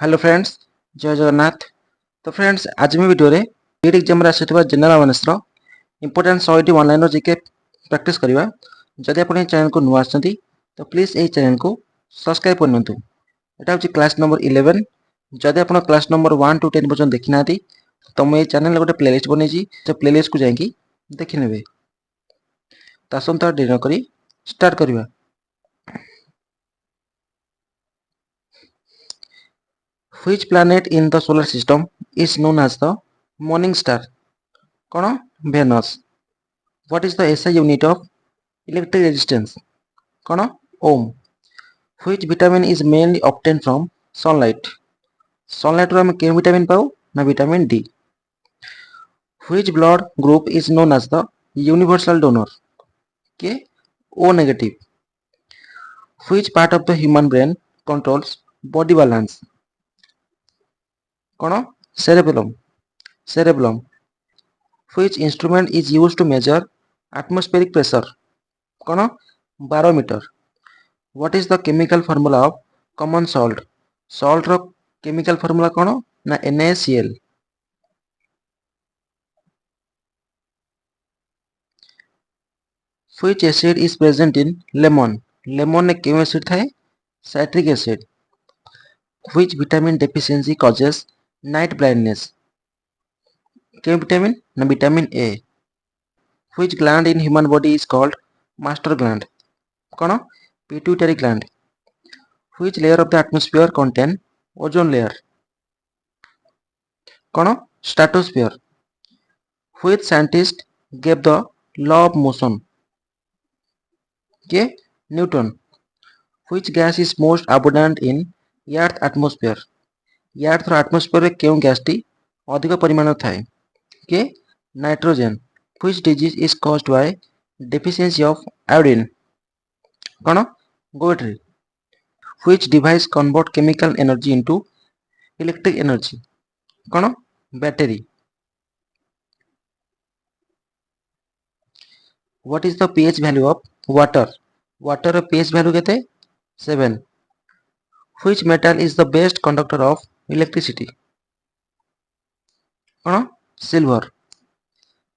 Hello friends, जय जगन्नाथ। तो friends, आज मैं वीडियो रे बीड एग्जाम रे आसीथिबा जनरल अवेयरनेस रो इंपोर्टेंट 100 ऑनलाइन रो जीके प्रैक्टिस करबा। जदि आपण ए चैनल को नुआ आछंती तो प्लीज ए चैनल को सब्सक्राइब करनतु। एटा होची क्लास नंबर 11। जदि आपण क्लास नंबर 1 टू 10 पर्यंत देखिनाती तो मैं ए चैनल गोटे प्लेलिस्ट बनेची, से प्लेलिस्ट को जाईकी देखि नेबे। तासंता डिनो करी स्टार्ट करबा। Which planet in the solar system is known as the morning star? कौन? Venus. What is the SI unit of electric resistance? कौन? Ohm. Which vitamin is mainly obtained from sunlight? Sunlight रो हम के vitamin पाऊ ना vitamin D. Which blood group is known as the universal donor? के O negative. Which part of the human brain controls body balance? कौन? Cerebellum. Cerebellum. Which instrument is used to measure atmospheric pressure? कौन? Barometer. What is the chemical formula of common salt? Salt रो chemical formula कौन? ना NaCl. Which acid is present in lemon? Lemon में क्यों acid था? Citric acid. Which vitamin deficiency causes night blindness? क्यों vitamin? ना vitamin A. Which gland in human body is called master gland? कौन? Pituitary gland. Which layer of the atmosphere contain ozone layer? कौन? Stratosphere. Which scientist gave the law of motion? के Newton. Which gas is most abundant in Earth atmosphere? Earth row atmosphere रे क्यों gas T अधिक परिमाण थाए? के nitrogen. Which disease is caused by deficiency of iodine? कौन? Goitre. Which device convert chemical energy into electric energy? कौन? Battery. What is the pH value of water? Water रो pH value केते? 7. Which metal is the best conductor of electricity? कौन? Silver.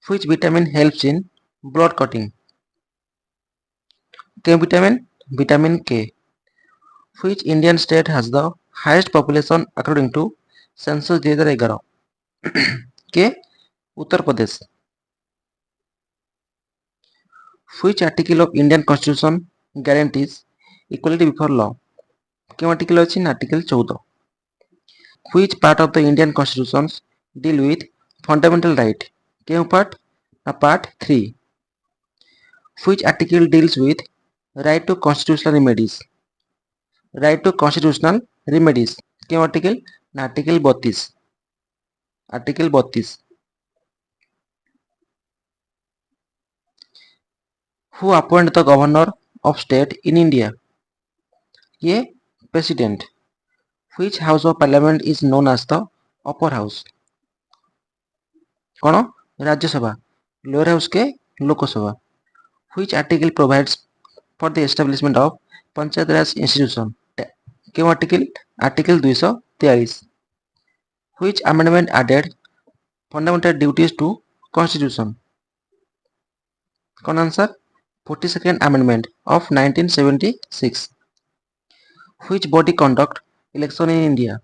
Which vitamin helps in blood clotting? के vitamin? Vitamin K. Which Indian state has the highest population according to census 2011? के Uttar Pradesh. Which article of Indian Constitution guarantees equality before law? क्यों article अछि ना article 14. Which part of the Indian Constitution deal with fundamental right? क्यों part? ना part 3. Which article deals with right to constitutional remedies? Right to constitutional remedies. क्यों article? ना article 32. Article 32. Who appoint the governor of state in India? ये president. Which house of parliament is known as the upper house? कौन? Rajya Sabha. Lower house के Lok Sabha. Which article provides for the establishment of panchayat Raj institution? क्यों article? Article 243. Which amendment added fundamental duties to constitution? कौन answer? 42nd amendment of 1976. Which body conduct election in India?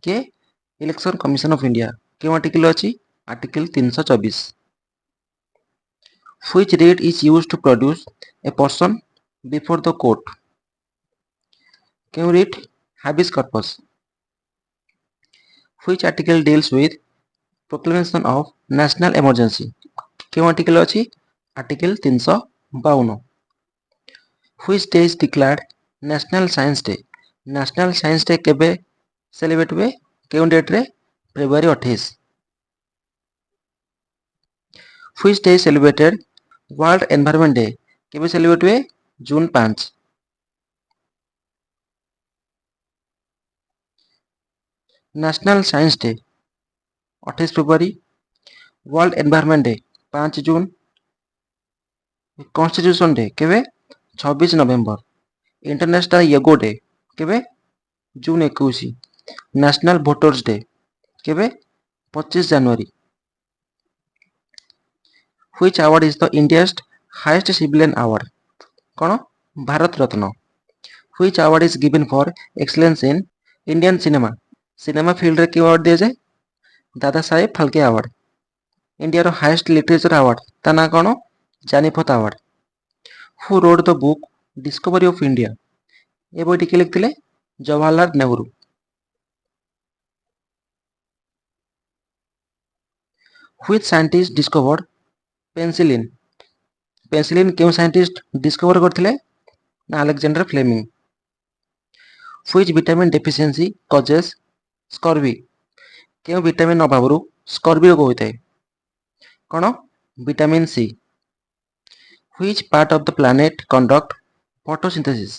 के election commission of India. क्यों article अछि? Article 324. Which rate is used to produce a person before the court? क्यों rate? Habeas corpus. Which article deals with proclamation of national emergency? क्यों article अछि? Article 352. Which day is declared national science day? national science day केबे celebrate हुए? क्यों date रे? February 28. Which day is celebrated World Environment Day? केबे celebrate हुए? June 5. National Science Day 28 February. World Environment Day 5 June. Constitution Day केबे? 26 November. International Yoga Day केबे? June 21. National voters day କେବେ 25 ଜାନୁଆରୀ। Which award is the India's highest civilian award? କ'ଣ Bharat Ratna. Which award is given for excellence in Indian cinema? Cinema ଫିଲ୍ଡରେ କି award ଦିଆଯାଏ? Dada Saheb Phalke award. ଇଣ୍ଡିଆର highest literature award ତା ନାଁ କ'ଣ? Jnanpith award. Who wrote the book Discovery of India? ଏ ବହିଟି କିଏ ଲେଖିଥିଲେ? Jawaharlal Nehru. Which scientist discovered penicillin? penicillin କେଉଁ ସାଇଣ୍ଟିଷ୍ଟ ଡିସ୍କଭର କରିଥିଲେ? ନା Alexander Fleming. Which vitamin deficiency causes scurvy? କେଉଁ ଭିଟାମିନ୍ ଅଭାବରୁ ସ୍କର୍ବି ରୋଗ ହୋଇଥାଏ? କ'ଣ vitamin C. Which part of the planet conduct photosynthesis?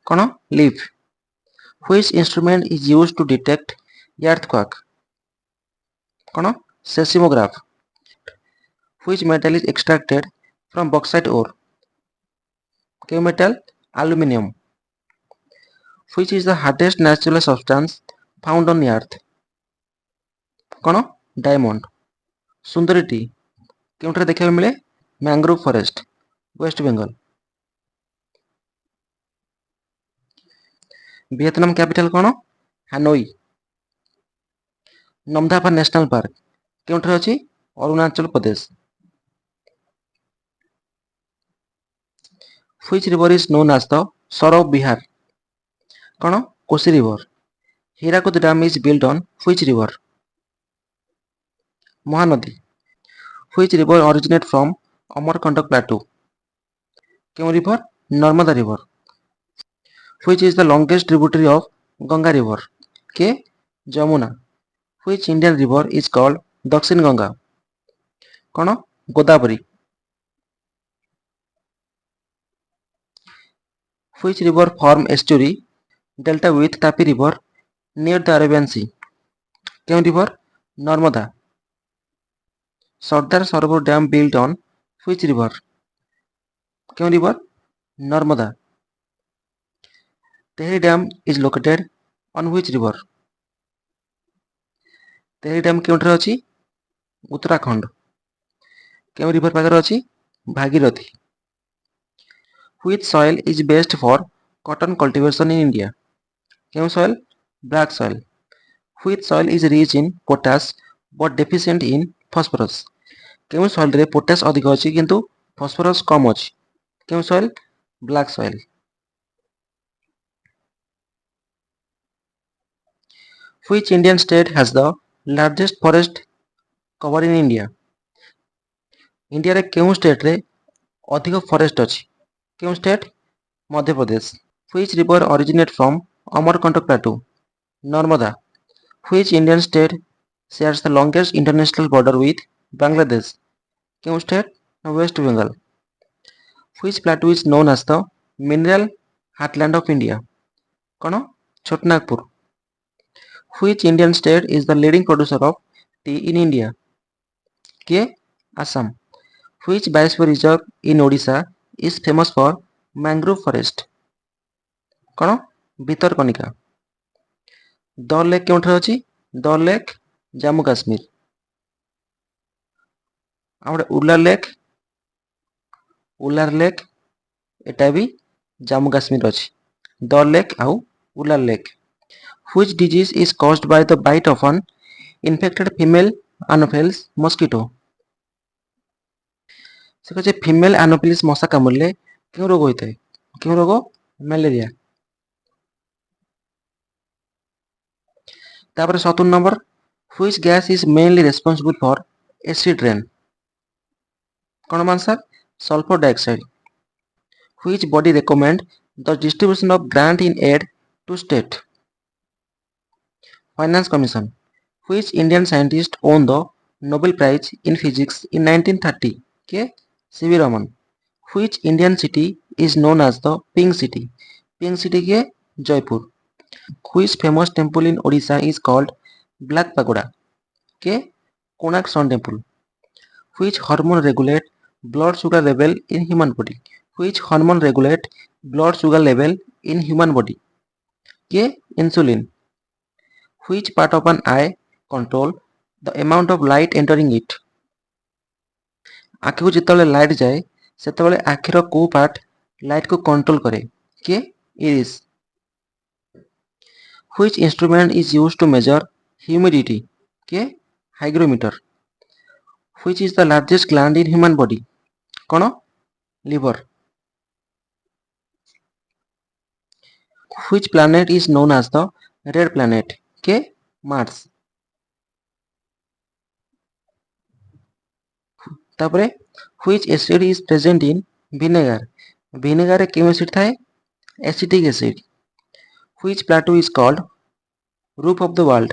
କ'ଣ leaf. Which instrument is used to detect earthquake? କ'ଣ seismograph. Which metal is extracted from bauxite ore? କେଉଁ metal? Aluminium. Which is the hardest natural substance found on earth? କ'ଣ diamond. ସୁନ୍ଦରୀ ଟି କେଉଁଠାରେ ଦେଖିବାକୁ ମିଳେ? Mangrove forest West Bengal. Vietnam capital କ'ଣ? Hanoi. Namdapha national park କେଉଁଠାରେ ଅଛି? Arunachal Pradesh. Which river is known as the Sor of Bihar? କ'ଣ Kosi river. Hirakud dam is built on which river? Mahanadi. Which river originate from Amarkantak plateau? କେଉଁ river? Narmada river. Which is the longest tributary of Ganga river? କେ Yamuna. Which Indian river is called Dakshin Ganga? କ'ଣ Godavari. Which river form estuary delta with Tapi river near the Arabian Sea? କେଉଁ river? Narmada. Sardar Sarovar dam built on which river? କେଉଁ river? Narmada. Tehri dam is located on which river? Tehri dam କେଉଁଠାରେ ଅଛି? ଉତ୍ତରାଖଣ୍ଡ। କେଉଁ river ପାଖରେ ଅଛି? Bhagirathi. Which soil is best for cotton cultivation in India? କେଉଁ soil? black soil. Which soil is rich in potash but deficient in phosphorus? କେଉଁ soilରେ potash ଅଧିକ ଅଛି କିନ୍ତୁ phosphorus କମ୍ ଅଛି? କେଉଁ soil? black soil. Which Indian state has the largest forest cover in India? ଇଣ୍ଡିଆରେ କେଉଁ ଷ୍ଟେଟ୍ରେ ଅଧିକ ଫରେଷ୍ଟ ଅଛି? କେଉଁ state? Madhya Pradesh. Which river originate from Amarkantak plateau? Narmada. Which Indian state shares the longest international border with Bangladesh? କେଉଁ state? West Bengal. Which plateau is known as the mineral heartland of India? କ'ଣ Chotanagpur. Which Indian state is the leading producer of tea in India? କିଏ? Assam. Which biosphere reserve in Odisha is famous for mangrove forest? କ'ଣ Bhitarkanika. ଦଲ lake କେଉଁଠାରେ ଅଛି? ଦଲ lake Jammu Kashmir. ଆଉ ଗୋଟେ Ular lake ଏଟା ବି ଜାମ୍ମୁ କାଶ୍ମୀର ଅଛି। ଦଲ lake ଆଉ Ular lake. Which disease is caused by the bite of an infected female anopheles mosquito? ସେ କହୁଛି ଫିମେଲ ଆନୋଫିଲିସ୍ ମଶା କାମୁଡ଼ିଲେ କେଉଁ ରୋଗ ହୋଇଥାଏ? କେଉଁ ରୋଗ? ମ୍ୟାଲେରିଆ। ତାପରେ 77 number Which gas is mainly responsible for acid rain? କ'ଣ answer? Sulphur dioxide. Which body recommend the distribution of grant in aid to state? Finance Commission. Which Indian scientist won the Nobel Prize in Physics in 1930? के C.V. Raman. Which Indian city is known as the Pink City? Pink City के Jaipur. Which famous temple in Odisha is called Black Pagoda? के Konark Sun Temple. Which hormone regulate blood sugar level in human body? Which hormone regulate blood sugar level in human body? କିଏ insulin. Which part of an eye control the amount of light entering it? ଆଖିକୁ ଯେତେବେଳେ light ଯାଏ ସେତେବେଳେ ଆଖିର କୋଉ part ଲାଇଟ୍କୁ control କରେ? କିଏ iris. Which instrument is used to measure humidity? କିଏ hygrometer. Which is the largest gland in human body? କ'ଣ liver। Which planet is known as the red planet? କିଏ ମାର୍ସ। ତାପରେ which acid is present in vinegar? vinegar ରେ କେଉଁ acid ଥାଏ? acetic acid। which plateau is called roof of the world?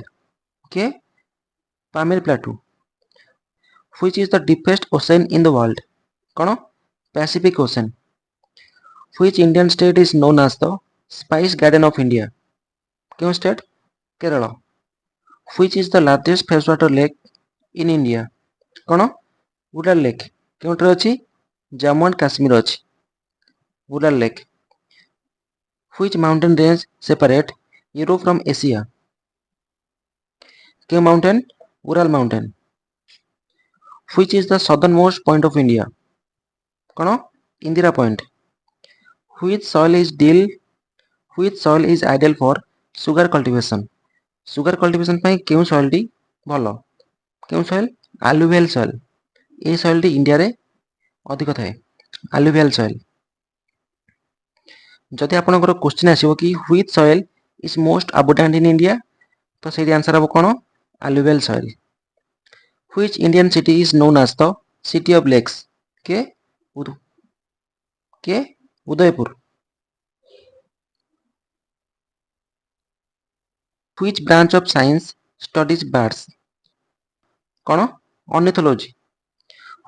କିଏ ପାମିର plateau। which is the deepest ocean in the world? କ'ଣ Pacific Ocean। which Indian state is known as the spice garden of India? କେଉଁ state? Kerala. which is the largest freshwater lake in India? କ'ଣ ଉଡାଲ lake. କେଉଁଠାରେ ଅଛି? Jammu and Kashmir ଅଛି ଉଡାଲ lake. which mountain range separate Europe from Asia? କେଉଁ mountain? Ural mountain. which is the southernmost point of India? କ'ଣ Indira point. which soil is ideal for sugar cultivation? sugar cultivation ପାଇଁ କେଉଁ ସଏଲଟି ଭଲ? କେଉଁ ସଏଲ? alluvial soil। এই ସଏଲଟି ଇଣ୍ଡିଆରେ ଅଧିକ ଥାଏ alluvial soil। ଯଦି ଆପଣଙ୍କର କ୍ୱେଶ୍ଚିନ୍ ଆସିବ କି which soil is most abundant in India ତ ସେଇଠି ଆନ୍ସର ହେବ କ'ଣ alluvial soil। which Indian city is known as the city of lakes? କିଏ Udaipur. which branch of science studies birds? କ'ଣ ornithology।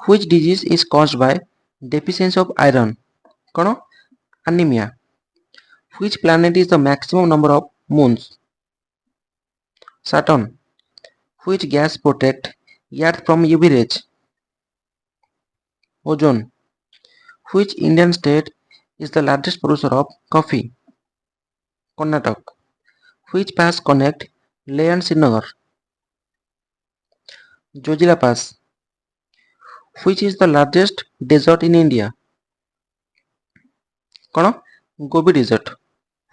which disease is caused by deficiency of iron? କ'ଣ anemia। which planet is the maximum number of moons? Saturn। which gas protect earth from UV rays? ozone। which Indian state is the largest producer of coffee? Karnataka। which pass connect Leh and Srinagar? Jojila Pass। which is the largest desert in India? କ'ଣ Gobi Desert।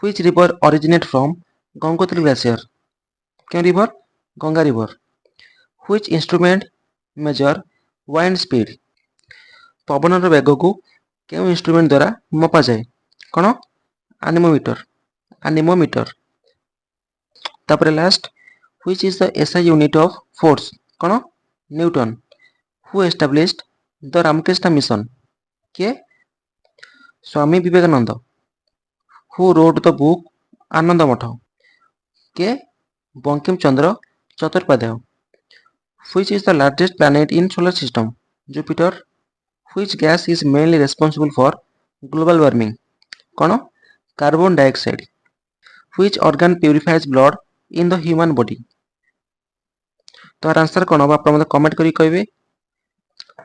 which river originate from Gangotri glacier? କେଉଁ river? Ganga river। which instrument measure wind speed? ପବନର ବେଗକୁ କେଉଁ instrument ଦ୍ୱାରା ମପାଯାଏ? କ'ଣ anemometer. ତାପରେ last which is the SI unit of force? କ'ଣ Newton. who established the Ramakrishna mission? କିଏ Swami Vivekananda. who wrote the book ଆନନ୍ଦ ମଠ? କିଏ ବଙ୍କିମ ଚନ୍ଦ୍ର Chattopadhyay. which is the largest planet in solar system? Jupiter। which gas is mainly responsible for global warming? କ'ଣ carbon dioxide। which organ purifies blood in the human body? तो answer कौन हम आप comment करी कहबे।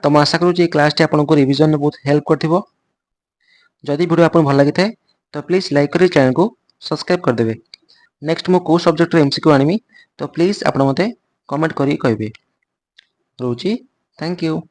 तो मैं आशा करूँ क्लास आपको रिविजन में बहुत हेल्प कर जदि वीडियो आपको भल लगी था तो प्लीज लाइक कर चैनल को सब्सक्राइब करदे। नेक्स्ट मो को सब्जेक्ट एमसीक्यू आनी तो प्लीज आप मते कमेंट करी कहबे। रोची थैंक यू।